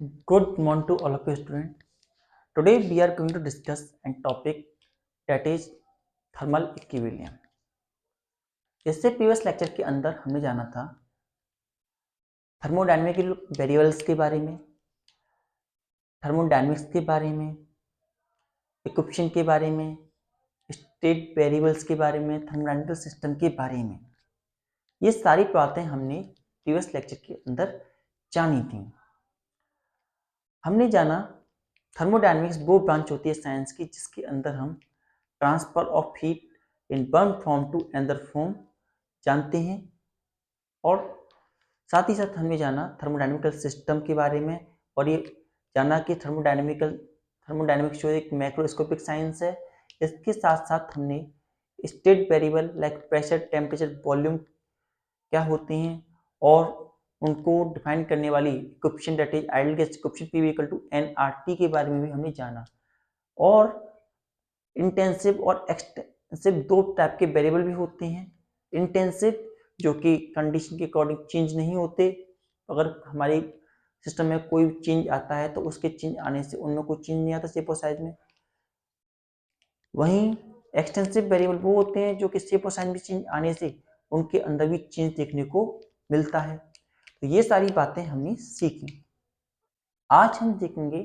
Good morning to all of you students. Today we are going to discuss a topic that is thermal equilibrium. इससे previous lecture के अंदर हमने जाना था thermodynamical variables के बारे में, थर्मोडायनेमिक्स के बारे में, इक्वेशन के बारे में, स्टेट वेरिएबल्स के बारे में, थर्मोडायनेमिकल सिस्टम के बारे में। ये सारी बातें हमने प्रीवियस लेक्चर के अंदर जानी थी। हमने जाना थर्मोडायनेमिक्स वो ब्रांच होती है साइंस की जिसके अंदर हम transfer of heat in one form to another form जानते हैं, और साथ ही साथ हमने जाना थर्मोडायनेमिकल सिस्टम के बारे में, और ये जाना कि थर्मोडायनेमिक्स जो एक मैक्रोस्कोपिक साइंस है। इसके साथ साथ हमने state variable like pressure, temperature, volume क्या होते हैं और उनको डिफाइन करने वाली equation that is ideal gas equation P equal to nRT के बारे में भी हमने जाना। और इंटेंसिव और एक्सटेंसिव दो टाइप के वेरिएबल भी होते हैं। इंटेंसिव जो कि कंडीशन के अकॉर्डिंग चेंज नहीं होते, अगर हमारे सिस्टम में कोई चेंज आता है तो उसके चेंज आने से उनमें कोई चेंज नहीं आता शेप और साइज में। वहीं एक्सटेंसिव वेरिएबल वो होते हैं जो कि शेप और साइज में चेंज आने से उनके अंदर भी चेंज देखने को मिलता है। तो ये सारी बातें हमने सीखी। आज हम देखेंगे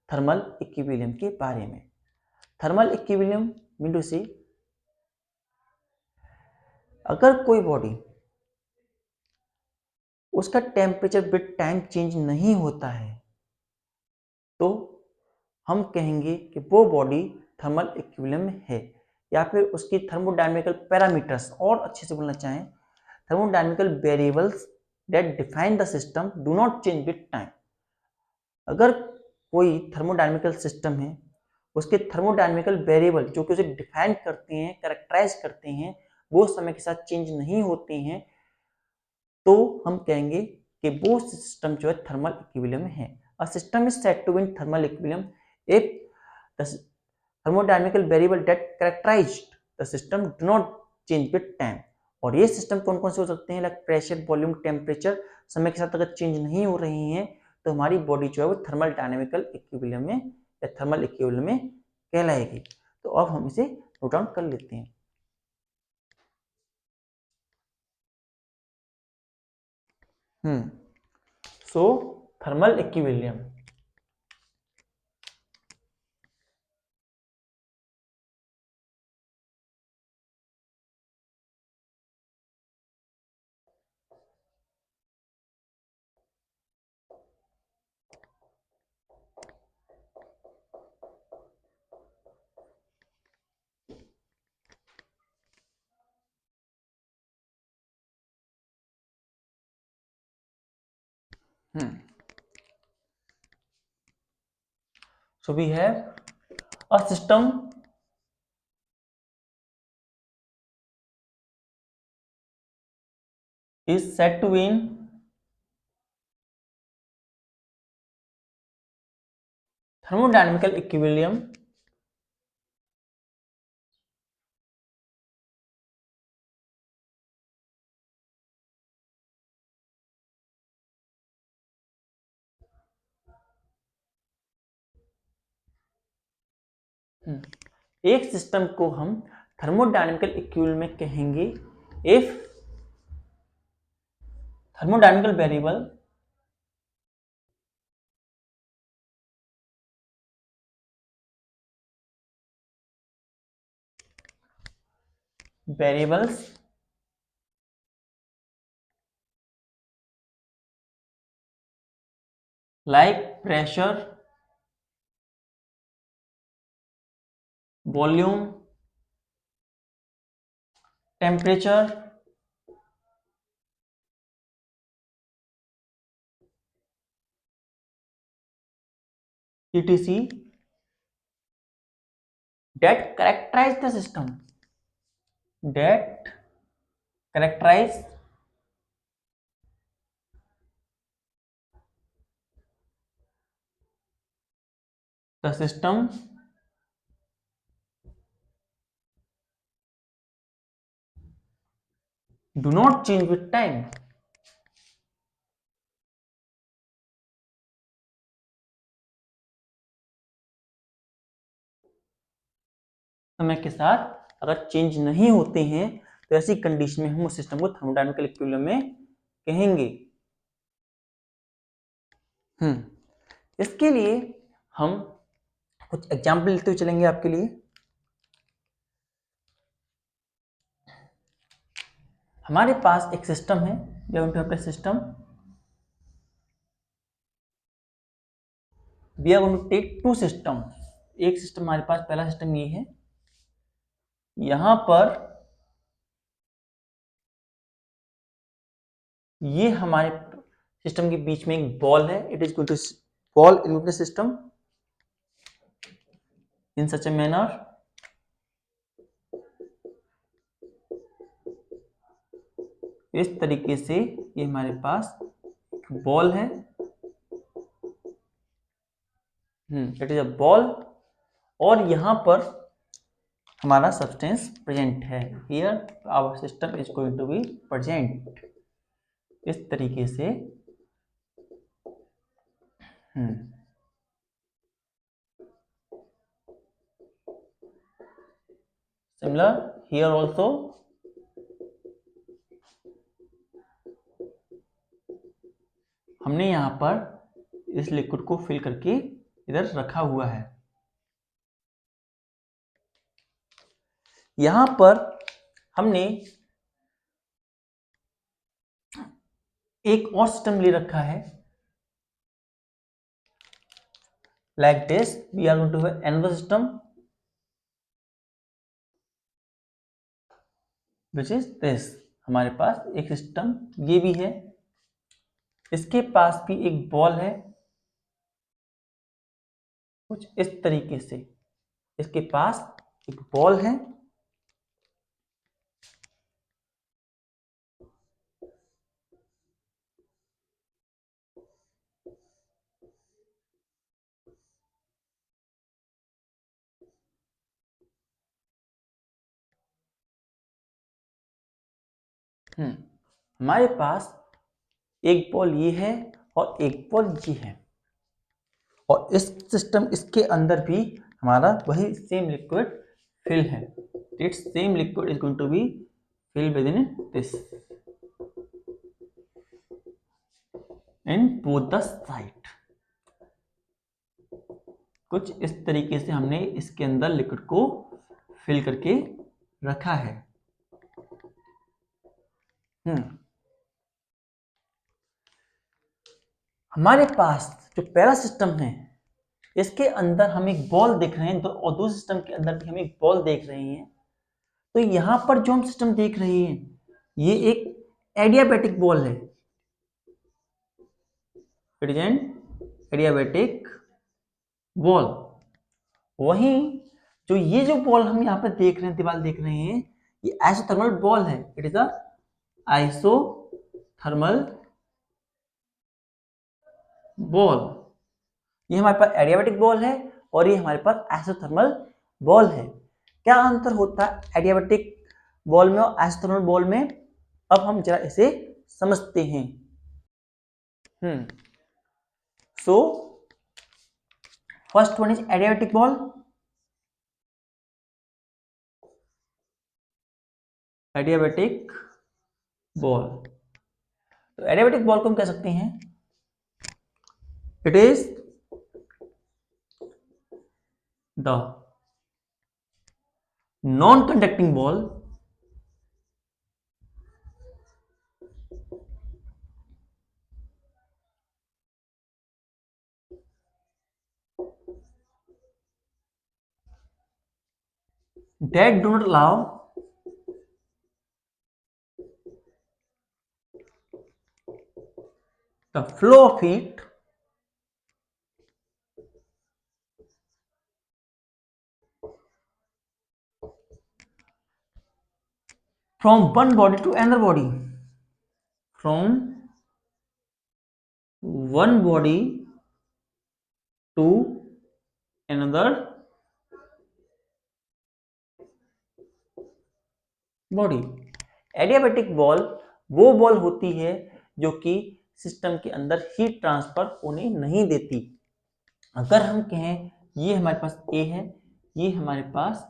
थर्मल इक्विलिब्रियम के बारे में। थर्मल इक्विलिब्रियम मीन टू से अगर कोई बॉडी उसका टेम्परेचर विद टाइम चेंज नहीं होता है तो हम कहेंगे कि वो बॉडी थर्मल इक्विलिब्रियम में है, या फिर उसकी थर्मोडायनेमिकल पैरामीटर्स, और अच्छे से बोलना चाहें thermodynamical variables that define the system do not change with time. अगर कोई थर्मोडायनेमिकल सिस्टम है, उसके थर्मोडायनेमिकल वेरिएबल जो कि उसे डिफाइन करते हैं, कैरेक्टराइज करते हैं, वो समय के साथ चेंज नहीं होते हैं, तो हम कहेंगे कि वो सिस्टम जो है थर्मल इक्विलिब्रियम है। A system is said to be in thermal equilibrium if the thermodynamical variable that characterized the system do not change with time. और ये सिस्टम कौन कौन से हो सकते हैं, लाइक प्रेशर, वॉल्यूम, टेम्परेचर, समय के साथ अगर चेंज नहीं हो रही हैं तो हमारी बॉडी जो है वो थर्मल डायनेमिकल इक्विलिब्रियम में या थर्मल इक्विलिब्रियम में कहलाएगी। तो अब हम इसे नोट डाउन कर लेते हैं। So thermal equilibrium so we have a system is said to be in thermodynamical equilibrium एक सिस्टम को हम थर्मोडायनेमिकल इक्विलिब्रियम में कहेंगे if thermodynamical variables like pressure, volume, temperature, etc that characterize the system, that characterize the system do not change with time. समय के साथ अगर change नहीं होते हैं तो ऐसी कंडीशन में हम उस सिस्टम को थर्मोडायनामिकल इक्विलिब्रियम में कहेंगे। इसके लिए हम कुछ एग्जाम्पल लेते हुए चलेंगे आपके लिए। हमारे पास एक सिस्टम है, system we are going to take to system. एक सिस्टम हमारे पास, पहला सिस्टम ये है, यहां पर ये हमारे सिस्टम के बीच में एक बॉल है, it is going to ball in the system in such a manner इस तरीके से। ये हमारे पास बॉल है, इट इज अ बॉल, और यहां पर हमारा सब्सटेंस प्रेजेंट है। Here our system is going to be present इस तरीके से। सिमिलर हियर ऑल्सो, हमने यहां पर इस लिक्विड को फिल करके इधर रखा हुआ है। यहां पर हमने एक और सिस्टम ले रखा है, like this we are going to have another system which is this. हमारे पास एक सिस्टम ये भी है, इसके पास भी एक बॉल है कुछ इस तरीके से। इसके पास एक बॉल है, हमारे पास एक बॉल ये है और एक बॉल ये है, और इस सिस्टम इसके अंदर भी हमारा वही सेम लिक्विड फिल है। It's same liquid is going to be fill with in this in both the side. कुछ इस तरीके से हमने इसके अंदर लिक्विड को फिल करके रखा है। हमारे पास जो पहला सिस्टम है, इसके अंदर हम एक बॉल देख रहे हैं, और दूसरे सिस्टम के अंदर भी हम एक बॉल देख रहे हैं। तो यहां पर जो हम सिस्टम देख रहे हैं, ये एक एडियाबैटिक बॉल है, it is an adiabatic ball. वहीं जो बॉल हम यहाँ पर देख रहे हैं, दीवार देख रहे हैं, ये आइसोथर्मल बॉल है, it is a isothermal ball. ये हमारे पास एडियाबैटिक बॉल है और ये हमारे पास आइसोथर्मल बॉल है। क्या अंतर होता है एडियाबैटिक बॉल में और आइसोथर्मल बॉल में, अब हम जरा इसे समझते हैं। So first one is adiabatic ball. Adiabatic ball, तो एडियाबैटिक बॉल को हम कह सकते हैं, it is the non conducting ball that do not allow the flow of heat from one body to another body, from one body to another body. Adiabatic ball वो ball होती है जो कि सिस्टम के अंदर हीट ट्रांसफर होने नहीं देती। अगर हम कहें ये हमारे पास ए है, ये हमारे पास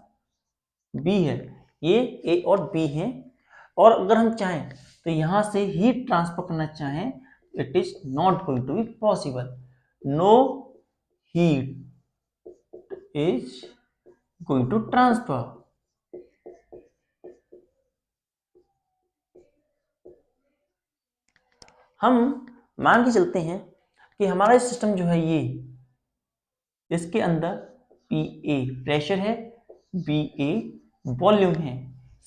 बी है, ये ए और बी है। और अगर हम चाहें तो यहां से हीट ट्रांसफर करना चाहें, it is not going to be possible. No heat is going to transfer. हम मान के चलते हैं कि हमारा सिस्टम जो है ये, इसके अंदर पी ए प्रेशर है, बी ए वॉल्यूम है।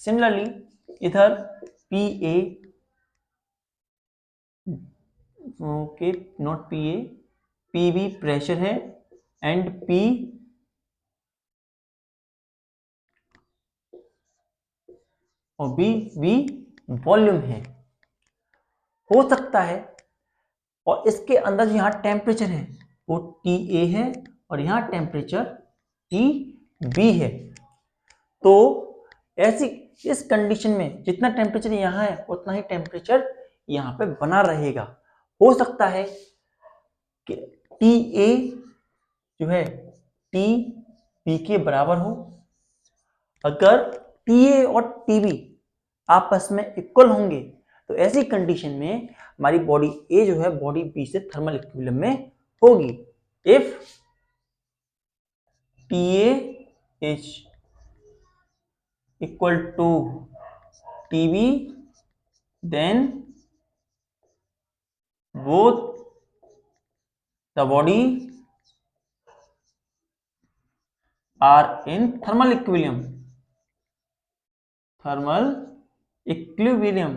सिमिलरली इधर P A, okay not P A, P B pressure है एंड पी और बी बी वॉल्यूम है। हो सकता है और इसके अंदर यहाँ टेम्परेचर है वो टी ए है और यहाँ टेम्परेचर टी बी है। तो ऐसी इस कंडीशन में जितना टेम्परेचर यहाँ है उतना ही टेम्परेचर यहाँ पे बना रहेगा। हो सकता है कि टी ए जो है टी बी के बराबर हो। अगर टी ए और टी बी आपस में इक्वल होंगे तो ऐसी कंडीशन में हमारी बॉडी ए जो है बॉडी बी से थर्मल इक्विलिब्रियम में होगी। If T A is equal to T B then both the body are in thermal equilibrium. Thermal equilibrium.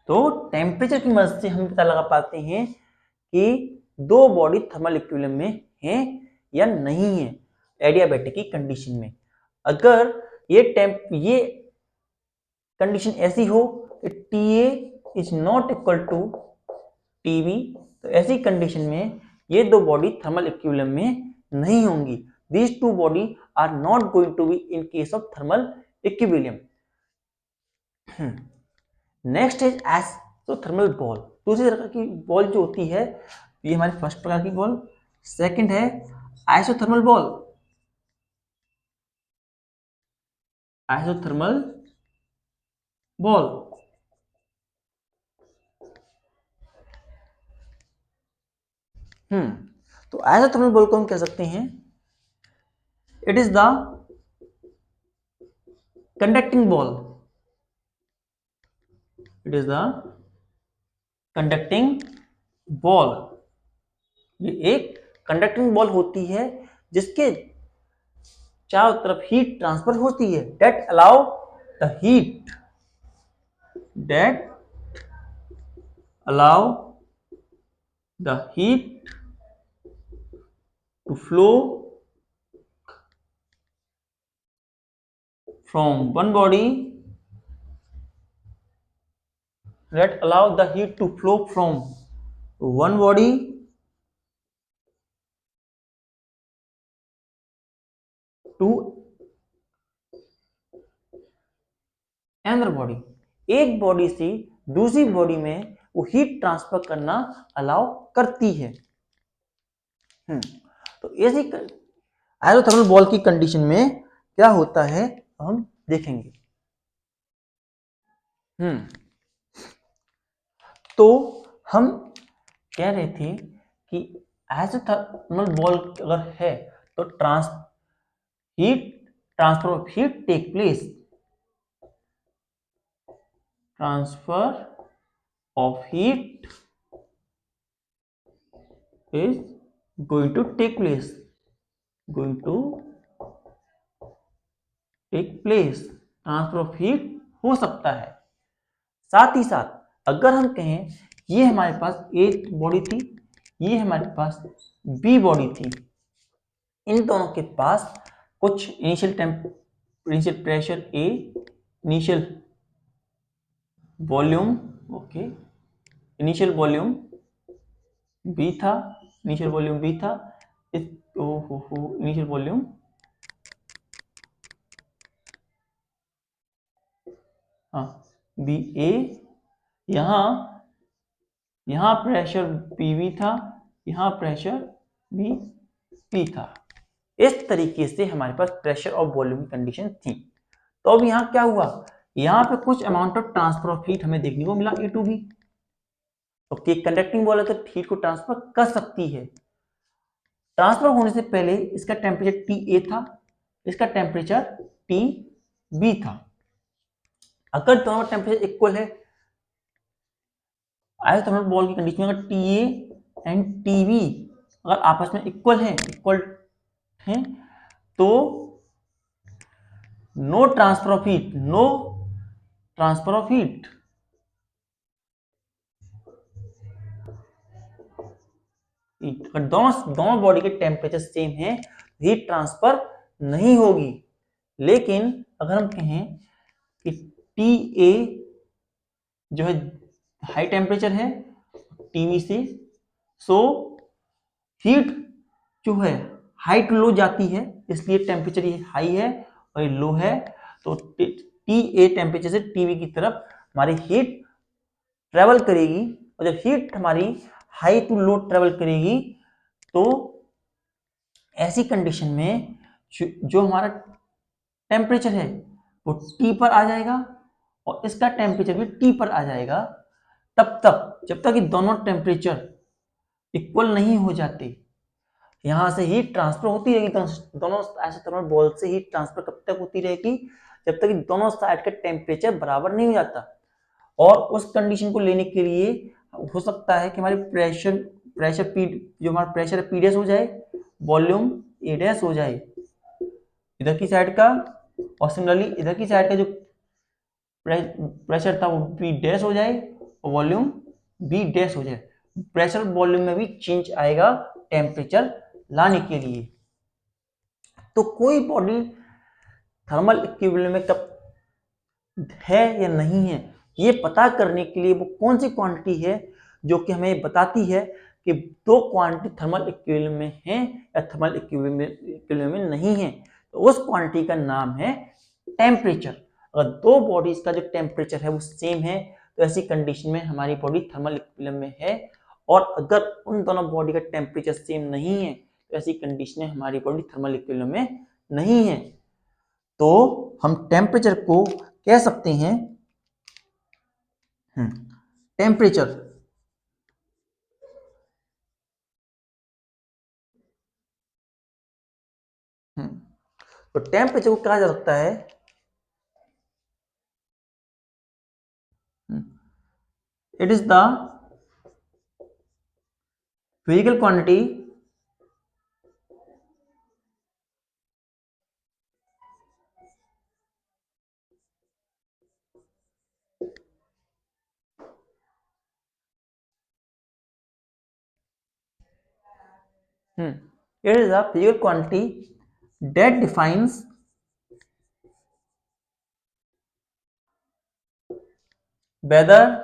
तो टेम्परेचर की मदद से हम पता लगा पाते हैं कि दो बॉडी थर्मल इक्विलिब्रियम में हैं या नहीं है एडियाबैटिक की कंडीशन में। अगर ये कंडीशन ऐसी हो कि T A is not equal to T B, तो ऐसी कंडीशन में ये दो बॉडी थर्मल इक्विलिब्रियम में नहीं होंगी। These two body are not going to be in case of thermal equilibrium. Next is isothermal ball. दूसरी तरह की बॉल जो होती है, ये हमारी फर्स्ट प्रकार की बॉल। सेकंड है आइसोथर्मल बॉल। आइसोथर्मल बॉल तो आइसोथर्मल बॉल को हम कह सकते हैं it is the conducting ball. It is the conducting ball. ये एक कंडक्टिंग बॉल होती है जिसके चारों तरफ हीट ट्रांसफर होती है। That allow the heat to flow from one body that allow the heat to flow from one body to another body। एक बॉडी से दूसरी बॉडी में वो हीट ट्रांसफर करना अलाउ करती है। तो ऐसी आइसोथर्मल बॉल की कंडीशन में क्या होता है हम देखेंगे। तो हम कह रहे थे कि आइसोथर्मल बॉल अगर है तो transfer of heat take place. Transfer of heat is going to take place transfer of heat हो सकता है। साथ ही साथ अगर हम कहें ये हमारे पास ए बॉडी थी, ये हमारे पास बी बॉडी थी, इन दोनों के पास कुछ initial pressure A, initial volume initial volume B था, इनिशियल वॉल्यूम बी ए, यहां प्रेशर पीवी था, यहाँ प्रेशर भी P था। इस तरीके से हमारे पास प्रेशर और वॉल्यूम की कंडीशन थी। तो अब यहाँ क्या हुआ, यहाँ पे कुछ amount of transfer of heat हमें देखने को मिला E to B। Okay, conducting ball है तो हीट को ट्रांसफर कर सकती है। ट्रांसफर होने से पहले इसका टेम्परेचर TA था, इसका टेम्परेचर TB था। अगर दोनों टेम्परेचर इक्वल है, आइसोथर्मल बॉल की कंडीशन में अगर TA एंड TB अगर आपस में इक्वल हैं तो नो ट्रांसफर ऑफ हीट अगर दोनों बॉडी के टेम्परेचर सेम है, हीट ट्रांसफर नहीं होगी। लेकिन अगर हम कहें कि TA जो है हाई टेम्परेचर है TB से, सो हीट जो है हाई टू लो जाती है, इसलिए टेम्परेचर ये हाई है और ये लो है। तो TA टेम्परेचर से TB की तरफ हमारी हीट ट्रेवल करेगी, और जब हीट हमारी हाई टू लो ट्रेवल करेगी तो ऐसी कंडीशन में जो हमारा टेम्परेचर है वो T पर आ जाएगा और इसका टेम्परेचर भी T पर आ जाएगा। तब तक जब तक कि दोनों टेम्परेचर इक्वल नहीं हो जाते, यहां से हीट ट्रांसफर होती रहेगी। दोनों आइसोथर्मल बॉल से हीट ट्रांसफर कब तक होती रहेगी, जब तक कि दोनों साइड का टेम्परेचर बराबर नहीं हो जाता। और उस कंडीशन को लेने के लिए हो सकता है कि हमारी प्रेशर पी जो हमारा प्रेशर है P' हो जाए, वॉल्यूम A' हो जाए इधर की साइड का, और सिमिलरली इधर की साइड का जो प्रेशर था वो P' हो जाए और वॉल्यूम B' हो जाए। प्रेशर वॉल्यूम में भी चेंज आएगा टेम्परेचर लाने के लिए। तो कोई बॉडी थर्मल इक्विलिब्रियम में कब है या नहीं है, ये पता करने के लिए वो कौन सी क्वांटिटी है जो कि हमें बताती है कि दो क्वांटिटी थर्मल इक्विलिब्रियम में है या थर्मल इक्विलिब्रियम में नहीं है। तो उस क्वांटिटी का नाम है टेम्परेचर। अगर दो बॉडीज का जो टेम्परेचर है वो सेम है तो ऐसी कंडीशन में हमारी बॉडी थर्मल इक्विलिब्रियम में है, और अगर उन दोनों बॉडी का टेम्परेचर सेम नहीं है तो ऐसी कंडीशन में हमारी बॉडी थर्मल इक्विलिब्रियम में नहीं है। तो हम टेम्परेचर को कह सकते हैं टेम्परेचर तो टेम्परेचर को कहा जा सकता है it is the physical quantity it is the physical quantity that defines whether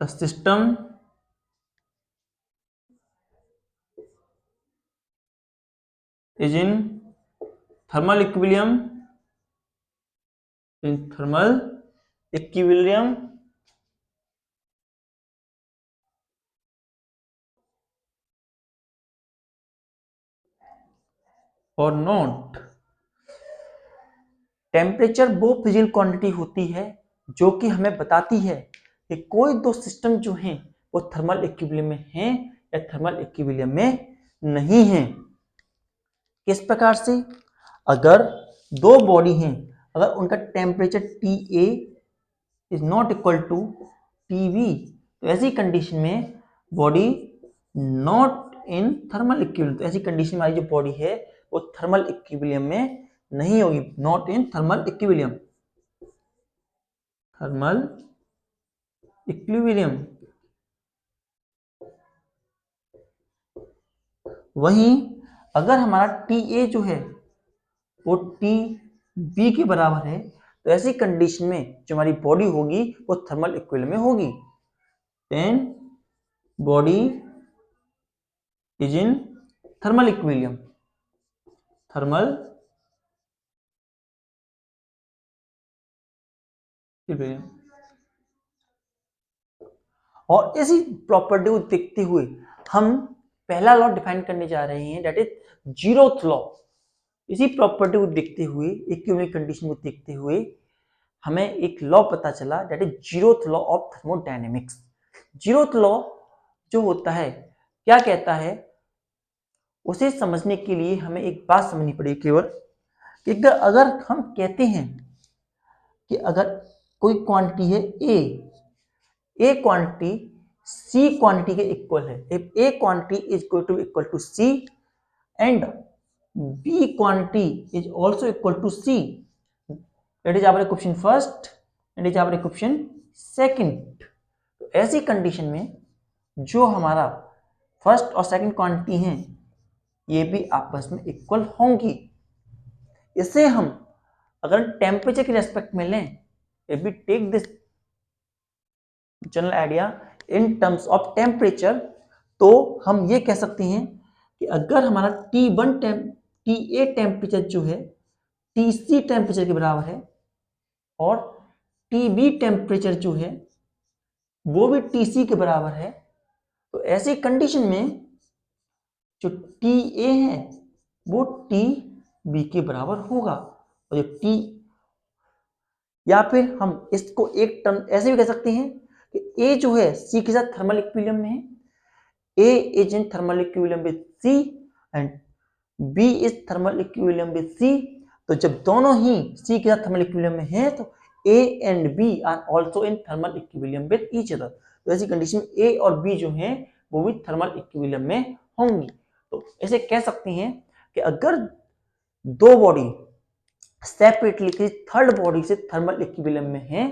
the system is in thermal equilibrium or not। Temperature वो फिजिकल क्वांटिटी होती है जो कि हमें बताती है कि कोई दो सिस्टम जो हैं वो थर्मल इक्विलिब्रियम में हैं या थर्मल इक्विलिब्रियम में नहीं हैं। किस प्रकार से, अगर दो बॉडी हैं, अगर उनका temperature TA is not equal to TB, तो ऐसी कंडीशन में body not in thermal equilibrium, तो ऐसी कंडीशन में हमारी जो बॉडी है वो थर्मल इक्विलिब्रियम में नहीं होगी, not in thermal equilibrium. Thermal equilibrium. वहीं अगर हमारा TA जो है वो TB के बराबर है, तो ऐसी कंडीशन में जो हमारी बॉडी होगी वो थर्मल इक्विलिब्रियम में होगी। Then body is in thermal equilibrium. Thermal equilibrium. और इसी प्रॉपर्टी को देखते हुए हम पहला लॉ डिफाइन करने जा रहे हैं, दैट इज जीरोथ लॉ। इसी प्रॉपर्टी को देखते हुए, इक्विलिब्रियम कंडीशन को देखते हुए हमें एक लॉ पता चला, that is zeroth law of thermodynamics. Zeroth law जो होता है क्या कहता है, उसे समझने के लिए हमें एक बात समझनी पड़ेगी केवल, कि अगर हम कहते हैं कि अगर कोई क्वांटिटी है ए क्वांटिटी सी क्वांटिटी के इक्वल है, if A quantity is equal to C and B quantity is also equal to C, that is our equation first and is our equation second. तो ऐसी condition में जो हमारा first और second quantity हैं ये भी आपस में इक्वल होंगी। इसे हम अगर टेम्परेचर के रेस्पेक्ट में लें, if we take this general idea in terms of temperature, तो हम ये कह सकते हैं कि अगर हमारा TA टेम्परेचर जो है TC टेम्परेचर के बराबर है और TB टेम्परेचर जो है वो भी TC के बराबर है, तो ऐसी कंडीशन में जो TA है वो TB के बराबर होगा। और जो T, या फिर हम इसको एक टर्म ऐसे भी कह सकते हैं कि A जो है C के साथ थर्मल इक्विलिब्रियम में है, A is in thermal equilibrium with C and B is thermal equilibrium with C। तो जब दोनों ही C के साथ थर्मल इक्विलिब्रियम में हैं तो A and B are also in thermal equilibrium with each other। तो ऐसी कंडीशन में A और B जो हैं वो भी थर्मल इक्विलिब्रियम में होंगी। तो ऐसे कह सकते हैं कि अगर दो बॉडी सेपरेटली किसी थर्ड बॉडी से थर्मल इक्विलिब्रियम में है,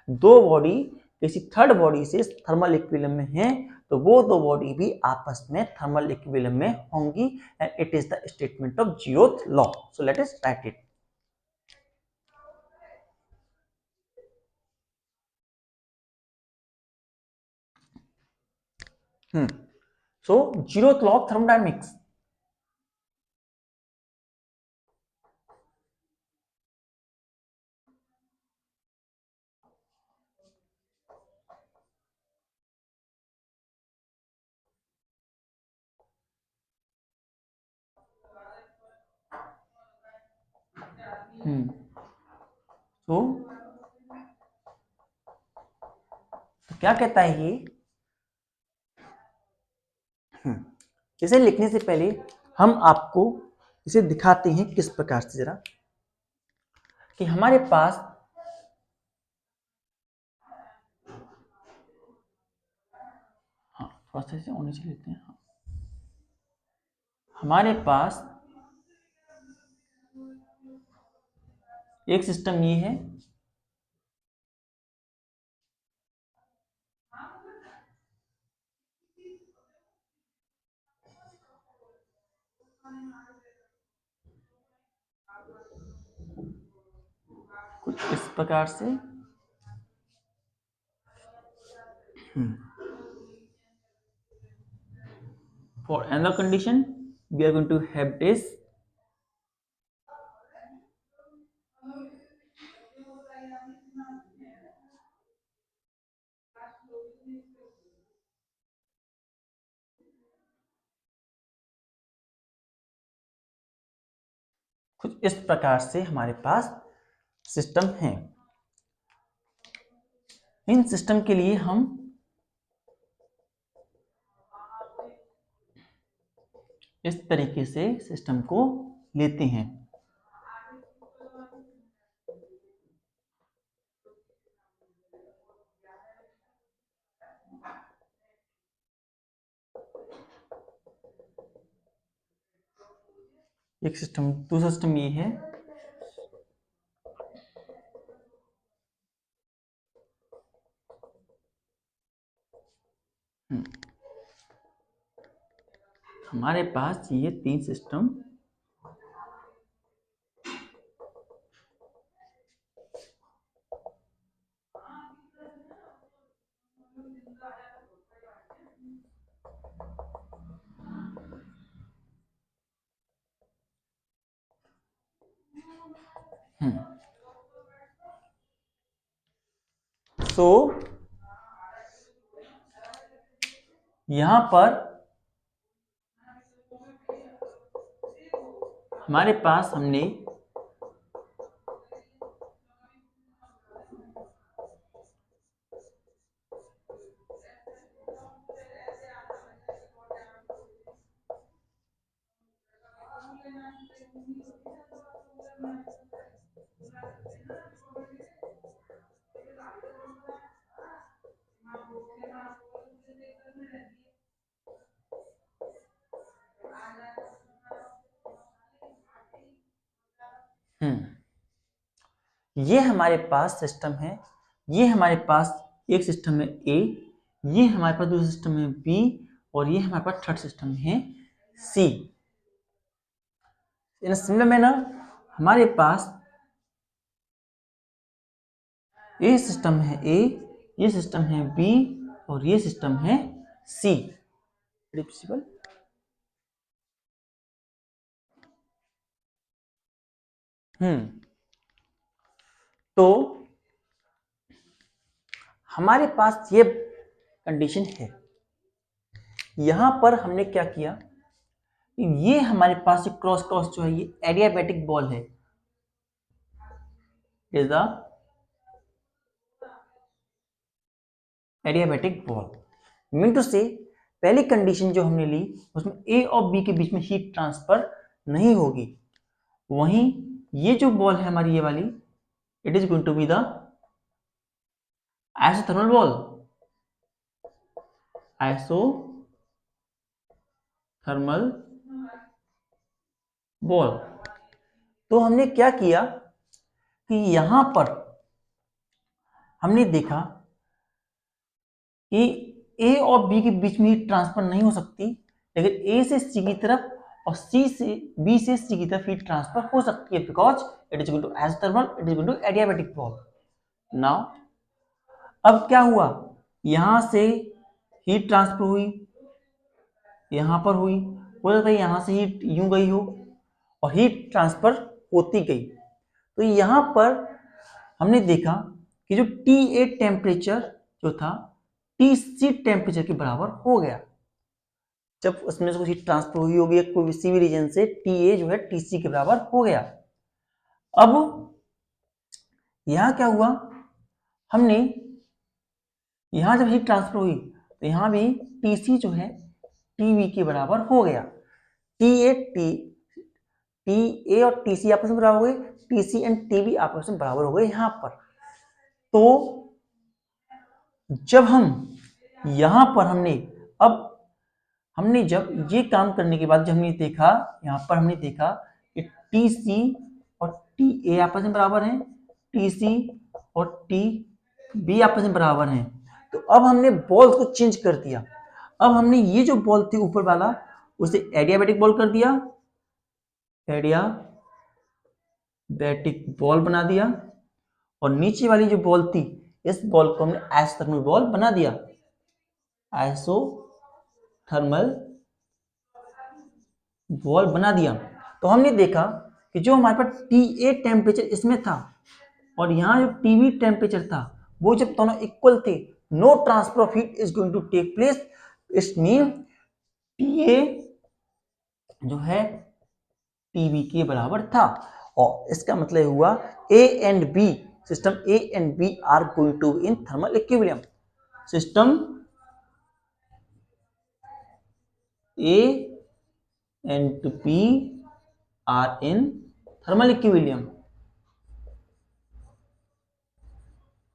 दो बॉडी किसी थर्ड बॉडी से थर्मल इक्विलिब्रियम में है, तो वो दो बॉडी भी आपस में थर्मल इक्विलिब्रियम में होंगी and it is the statement of zeroth law. So let us right it. So zeroth law of thermodynamics. तो क्या कहता है ये, इसे लिखने से पहले हम आपको इसे दिखाते हैं किस प्रकार से, जरा कि हमारे पास थोड़ा सा इसे और नीचे लेते हैं। हमारे पास एक सिस्टम ये है, कुछ इस प्रकार से। For another condition we are going to have this कुछ इस प्रकार से हमारे पास सिस्टम है। इन सिस्टम के लिए हम इस तरीके से सिस्टम को लेते हैं। एक सिस्टम, दूसरा सिस्टम ये है, हमारे पास ये तीन सिस्टम सो यहां पर हमारे पास हमने ये हमारे पास सिस्टम है, ये हमारे पास एक सिस्टम है ए, ये हमारे पास दूसरा सिस्टम है बी, और ये हमारे पास थर्ड सिस्टम है सी। इन सिमिलर मैनर हमारे पास ये सिस्टम है ए, ये सिस्टम है बी, और ये सिस्टम है सी। पॉसिबल? तो हमारे पास ये कंडीशन है। यहां पर हमने क्या किया, ये हमारे पास क्रॉस क्रॉस जो है ये एडियाबैटिक बॉल है, is the adiabatic ball. Mean two से पहली कंडीशन जो हमने ली उसमें ए और बी के बीच में हीट ट्रांसफर नहीं होगी। वहीं ये जो बॉल है हमारी ये वाली, it is going to be the isothermal ball, isothermal ball. तो हमने क्या किया कि यहां पर हमने देखा कि ए और बी के बीच में हीट ट्रांसफर नहीं हो सकती, लेकिन ए से सी की तरफ और सी से बी से सी की तरफ हीट ट्रांसफर हो सकती है, because it is going to isothermal, it is going to adiabatic ball. Now अब क्या हुआ, यहां से हीट ट्रांसफर हुई, यहां पर हुई, हो सकता है यहां से हीट यूं गई हो और हीट ट्रांसफर होती गई। तो यहां पर हमने देखा कि जो टी ए टेम्परेचर जो था टी सी टेम्परेचर के बराबर हो गया। जब उसमें से कुछ हीट ट्रांसफर हुई होगी किसी भी रीजन से, टी ए जो है टी सी के बराबर हो गया। अब यहां क्या हुआ, हमने यहां जब हीट ट्रांसफर हुई तो यहां भी टी सी जो है टी वी के बराबर हो गया। टी ए और टी सी आपस में बराबर हो गए, T C and T V आपस में बराबर हो गए यहां पर। तो जब हम यहां पर हमने जब ये काम करने के बाद जब हमने देखा, यहां पर हमने देखा कि टी सी और टी ए आपस में बराबर हैं, टी सी और टी बी आपस में बराबर हैं। तो अब हमने बॉल को चेंज कर दिया। अब हमने ये जो बॉल थी ऊपर वाला उसे एडियाबैटिक बॉल कर दिया, एडियाबैटिक बॉल बना दिया, और नीचे वाली जो बॉल थी इस बॉल को हमने आइसोथर्मल बॉल बना दिया, आइसोथर्मल बॉल बना दिया। तो हमने देखा कि जो हमारे पास टी ए टेम्परेचर इसमें था और यहाँ जो टी बी टेम्परेचर था वो जब दोनों इक्वल थे, no transfer of heat is going to take place. It's mean T A जो है टीबी के बराबर था, और इसका मतलब हुआ A and B, system A and B are going to in thermal equilibrium. System A and B are in thermal equilibrium,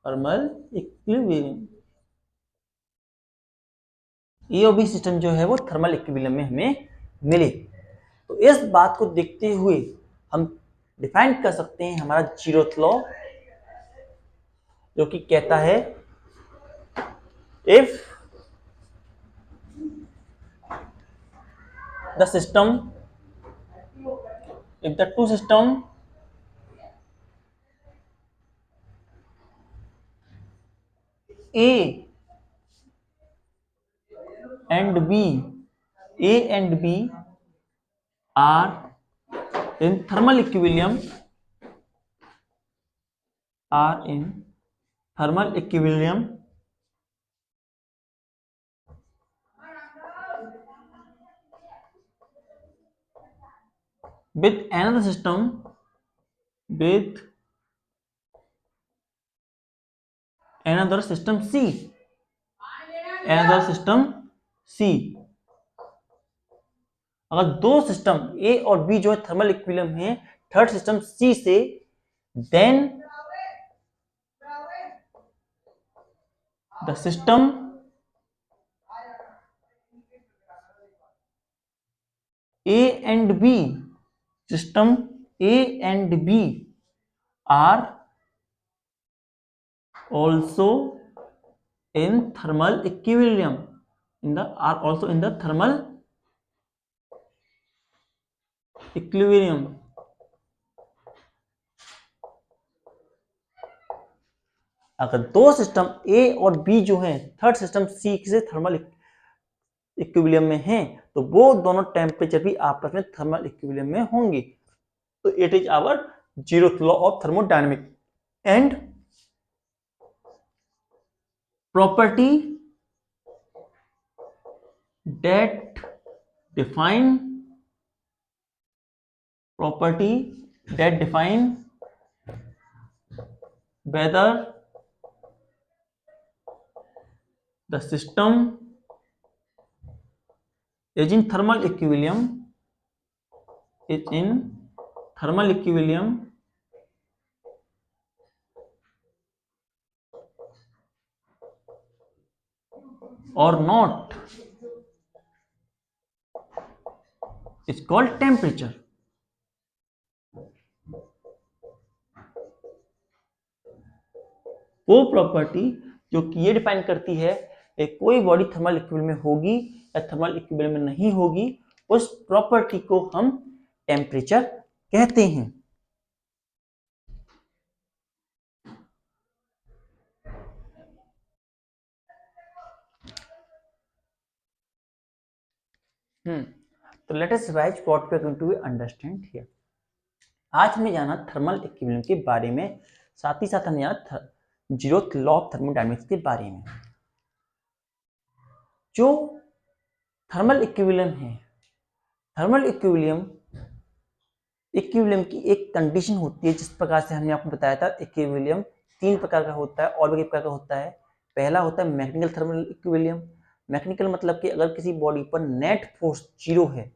thermal equilibrium. A और बी सिस्टम जो है वो थर्मल इक्विलिब्रियम में हमें मिले। तो इस बात को देखते हुए हम डिफाइन कर सकते हैं हमारा जीरोथ लॉ, जो कि कहता है if the system if the two system A and B are in thermal equilibrium, are in thermal equilibrium, with another system with another system C, another system C। अगर दो सिस्टम ए और B जो है thermal equilibrium है third system C से, then the system A and B, system A and B are also in thermal equilibrium, are also in the thermal equilibrium। अगर दो system ए और बी जो है थर्ड सिस्टम सी से thermal equilibrium में हैं तो वो दोनों टेम्परेचर भी आपस में थर्मल इक्विलिब्रियम में होंगे। तो it is our zeroth law of thermodynamics and property that define whether the system is in thermal equilibrium or not is called temperature। वो प्रॉपर्टी जो कि ये डिफाइन करती है कि कोई बॉडी थर्मल इक्विलिब्रियम में होगी या थर्मल इक्विलिब्रियम में नहीं होगी, उस प्रॉपर्टी को हम टेम्परेचर कहते हैं। तो let us revise what we are going to understand here. आज हमें जाना थर्मल इक्विलिब्रियम के बारे में, साथ ही साथ हमें जाना जीरोथ लॉ ऑफ थर्मोडायनेमिक्स के बारे में। जो थर्मल इक्विलिब्रियम है, थर्मल इक्विलिब्रियम की एक कंडीशन होती है, जिस प्रकार से हमने आपको बताया था इक्विलिब्रियम तीन प्रकार का होता है और भी प्रकार का होता है। पहला होता है मैकेनिकल थर्मल इक्विलिब्रियम। मैकेनिकल मतलब कि अगर किसी बॉडी पर नेट फोर्स जीरो है,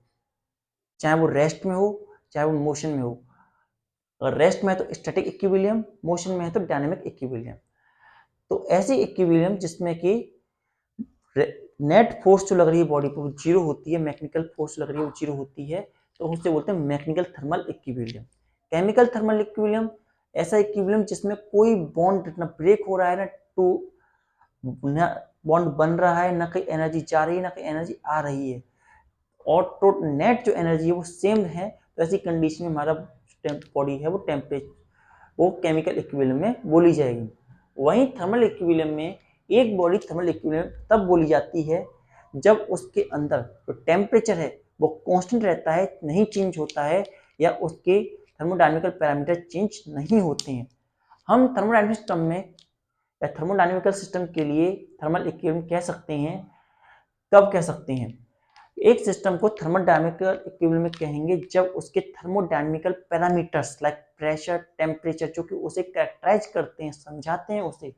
चाहे वो रेस्ट में हो चाहे वो मोशन में हो। अगर रेस्ट में है तो स्टैटिक इक्विलिब्रियम, मोशन में है तो डायनेमिक इक्विलिब्रियम। तो ऐसी इक्विलिब्रियम जिसमें कि नेट फोर्स जो लग रही है बॉडी पर जीरो होती है, मैकेनिकल फोर्स लग रही है वो जीरो होती है, तो उसे बोलते हैं mechanical thermal equilibrium. Chemical thermal equilibrium ऐसा इक्विलिब्रियम जिसमें कोई बॉन्ड ना ब्रेक हो रहा है, ना बॉन्ड बन रहा है, ना कहीं एनर्जी जा रही है ना कहीं एनर्जी आ रही है, और तो नेट जो एनर्जी है वो सेम है। तो ऐसी कंडीशन में हमारा बॉडी है वो टेम्परेचर वो केमिकल इक्विलिब्रियम में बोली जाएगी। वहीं थर्मल इक्विलिब्रियम में एक बॉडी थर्मल इक्विलिब्रियम तब बोली जाती है जब उसके अंदर जो टेम्परेचर है वो कांस्टेंट रहता है, नहीं चेंज होता है, या उसके थर्मोडायनेमिकल पैरामीटर चेंज नहीं होते हैं। हम थर्मोडायनेमिक सिस्टम में या थर्मोडायनेमिकल सिस्टम के लिए थर्मल इक्विलिब्रियम कह सकते हैं। कब कह सकते हैं? एक सिस्टम को थर्मोडायनेमिकल इक्विलिब्रियम में कहेंगे जब उसके thermodynamical parameters like pressure, temperature, जो कि उसे कैरेक्टराइज करते हैं, समझाते हैं उसे,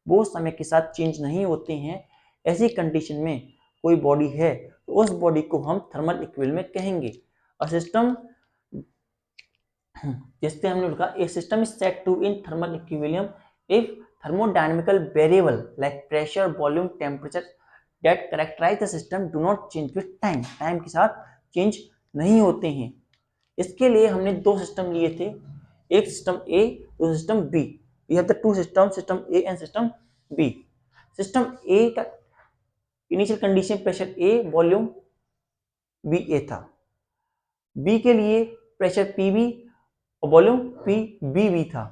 वो समय के साथ चेंज नहीं होते हैं। ऐसी कंडीशन में कोई बॉडी है तो उस बॉडी को हम थर्मल इक्विलिब्रियम में कहेंगे। और सिस्टम जिससे हमने लिखा A system is set to in thermal equilibrium if thermodynamical variable like pressure, volume, temperature that characterize the system do not change with time। Time के साथ चेंज नहीं होते हैं। इसके लिए हमने दो सिस्टम लिए थे, एक सिस्टम ए दूसरा system B. We have the two system, system A and system B. System A का initial condition pressure A, volume B A था। बी के लिए प्रेशर पी बी और वॉल्यूम पी बी बी था।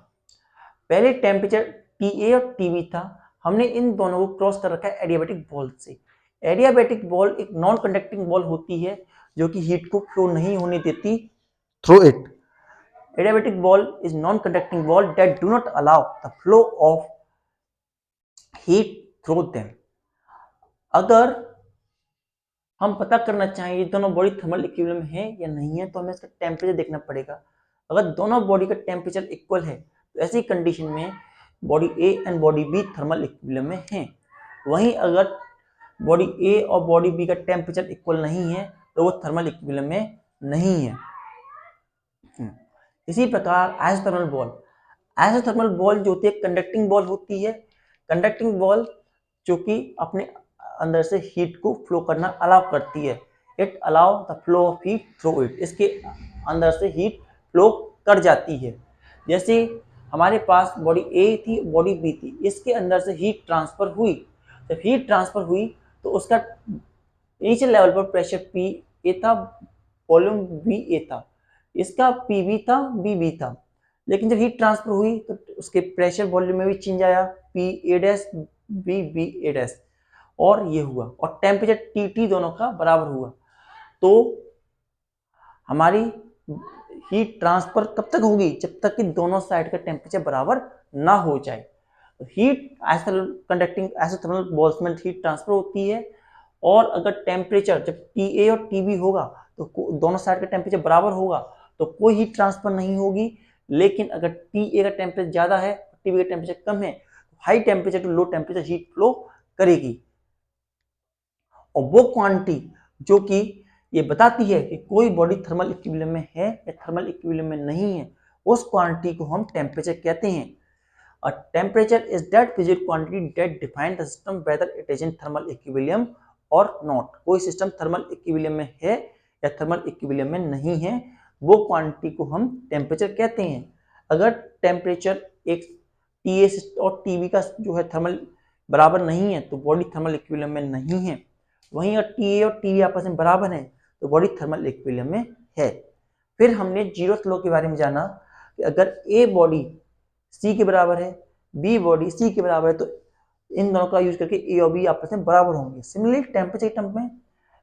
पहले temperature T A और T B था। हमने इन दोनों को क्रॉस कर रखा है एडियाबैटिक बॉल से। एडियाबैटिक बॉल एक नॉन कंडक्टिंग बॉल होती है जो कि हीट को फ्लो नहीं होने देती through it. Adiabatic ball is non-conducting ball that do not allow the flow of heat through them। अगर हम पता करना चाहें ये दोनों बॉडी थर्मल इक्विलिब्रियम है या नहीं है, तो हमें इसका टेम्परेचर देखना पड़ेगा। अगर दोनों बॉडी का टेम्परेचर इक्वल है तो ऐसी कंडीशन में body A and body B thermal equilibrium में है। वहीं अगर बॉडी ए और बॉडी बी का टेम्परेचर इक्वल नहीं है तो वो थर्मल इक्विलिब्रियम में नहीं है। इसी प्रकार आइसोथर्मल बॉल, आइसोथर्मल बॉल जो होती है कंडक्टिंग बॉल होती है। कंडक्टिंग बॉल जो कि अपने अंदर से हीट को फ्लो करना अलाउ करती है। It allow the flow of heat through it, इसके अंदर से हीट फ्लो कर जाती है। जैसे हमारे पास बॉडी ए थी, बॉडी बी थी, इसके अंदर से हीट ट्रांसफर हुई। जब हीट ट्रांसफर हुई तो उसका इनिशियल लेवल पर प्रेशर पी ए था, वॉल्यूम बी ए था, इसका पी बी था, बी बी था। लेकिन जब हीट ट्रांसफर हुई तो उसके प्रेशर वॉल्यूम में भी चेंज आया, P A dash B B A dash, और ये हुआ, और टेम्परेचर टी टी दोनों का बराबर हुआ। तो हमारी हीट ट्रांसफर कब तक होगी, जब तक कि दोनों साइड का टेम्परेचर बराबर ना हो जाए। हीट कंडक्टिंग आइसोथर्मल बॉल्स में हीट ट्रांसफर होती है, और अगर टेम्परेचर जब टी ए और टी बी होगा तो दोनों साइड का टेम्परेचर बराबर होगा तो कोई हीट ट्रांसफर नहीं होगी। लेकिन अगर टी ए का टेम्परेचर ज़्यादा है, टी बी का टेम्परेचर कम है, तो high temperature to low temperature heat flow करेगी। और वो क्वांटिटी जो कि ये बताती है कि कोई बॉडी थर्मल इक्विलिब्रियम में है या थर्मल इक्विलिब्रियम में नहीं है, उस क्वांटिटी को हम टेम्परेचर कहते हैं। A temperature is that physical quantity that defines the system whether it is in thermal equilibrium or not। कोई सिस्टम थर्मल इक्विलिब्रियम में है या थर्मल इक्विलिब्रियम में नहीं है, वो क्वांटिटी को हम टेम्परेचर कहते हैं। अगर टेम्परेचर एक टी ए और टी बी का जो है थर्मल बराबर नहीं है तो बॉडी थर्मल इक्विलिब्रियम में नहीं है। वहीं अगर टी ए और टी बी आपस में बराबर है तो बॉडी थर्मल इक्विलिब्रियम में है। फिर हमने जीरोथ लॉ के बारे में जाना कि अगर ए बॉडी सी के बराबर है, बी बॉडी सी के बराबर है, तो इन दोनों का यूज करके ए और बी आपस में बराबर होंगे। सिमिलरली टेम्परेचर के टर्म में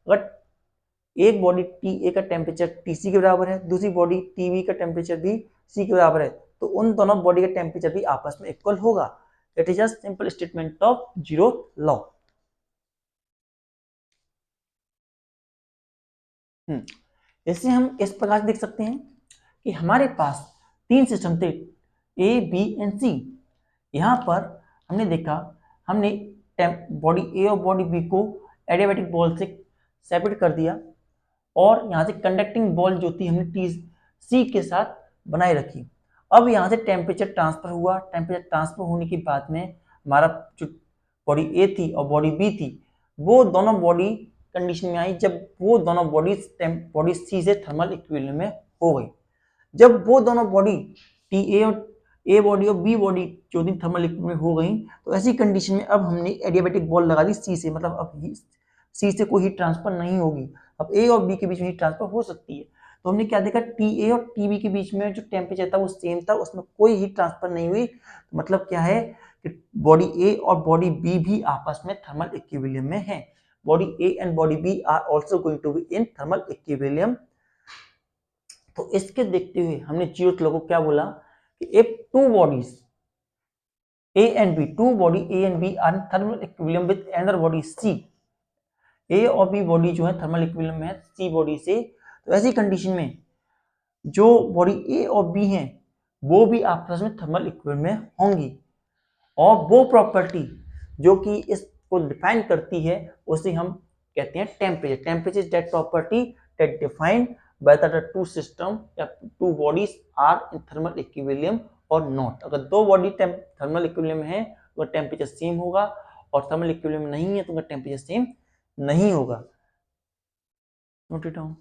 अगर एक बॉडी टी ए का टेम्परेचर टी सी के बराबर है, दूसरी बॉडी टी बी का टेम्परेचर भी सी के बराबर है, तो उन दोनों बॉडी का टेम्परेचर भी आपस में इक्वल होगा। It is a simple statement of zeroth law. इससे हम इस प्रकार से देख सकते हैं कि हमारे पास तीन सिस्टम थे, ए बी एंड सी। यहाँ पर हमने देखा, हमने बॉडी ए और बॉडी बी को एडियाबैटिक बॉल से सेपरेट कर दिया, और यहाँ से कंडक्टिंग बॉल जो थी हमने टी सी के साथ बनाए रखी। अब यहाँ से टेम्परेचर ट्रांसफर हुआ। टेम्परेचर ट्रांसफर होने के बाद में हमारा जो बॉडी ए थी और बॉडी बी थी, वो दोनों बॉडी कंडीशन में आई जब वो दोनों बॉडी सी से थर्मल इक्विलिब्रियम में हो गई। जब वो दोनों बॉडी टी ए और ए बॉडी और बी बॉडी जो थी थर्मल इक्विलिब्रियम में हो गई, तो ऐसी कंडीशन में अब हमने एडियाबैटिक बॉल लगा दी सी से, मतलब अब सी से कोई हीट ट्रांसफर नहीं होगी। अब ए और बी के बीच में हीट ट्रांसफर हो सकती है। तो हमने क्या देखा, टी ए और टी बी के बीच में जो टेम्परेचर था वो सेम था, उसमें कोई हीट ट्रांसफर नहीं हुई। तो मतलब क्या है कि बॉडी ए और बॉडी बी भी आपस में थर्मल इक्विलिब्रियम में है। Body A and body B are also going to be in thermal equilibrium. तो इसके देखते हुए हमने जीरोथ लॉ को क्या बोला कि if two bodies A and B, two body A and B are in thermal equilibrium with another body C, A और B बॉडी जो है थर्मल इक्विलिब्रियम में है C बॉडी से, तो ऐसी कंडीशन में जो बॉडी A और B हैं वो भी आपस में थर्मल इक्विलिब्रियम में होंगी। और वो प्रॉपर्टी जो कि इसको डिफाइन करती है उसे हम कहते हैं temperature. Temperature is that property that define whether the two system या two bodies are in thermal equilibrium और नॉट। अगर दो बॉडी थर्मल इक्विलिब्रियम में है तो टेम्परेचर सेम होगा, और थर्मल इक्विलिब्रियम में नहीं है तो टेम्परेचर सेम नहीं होगा। Note it down.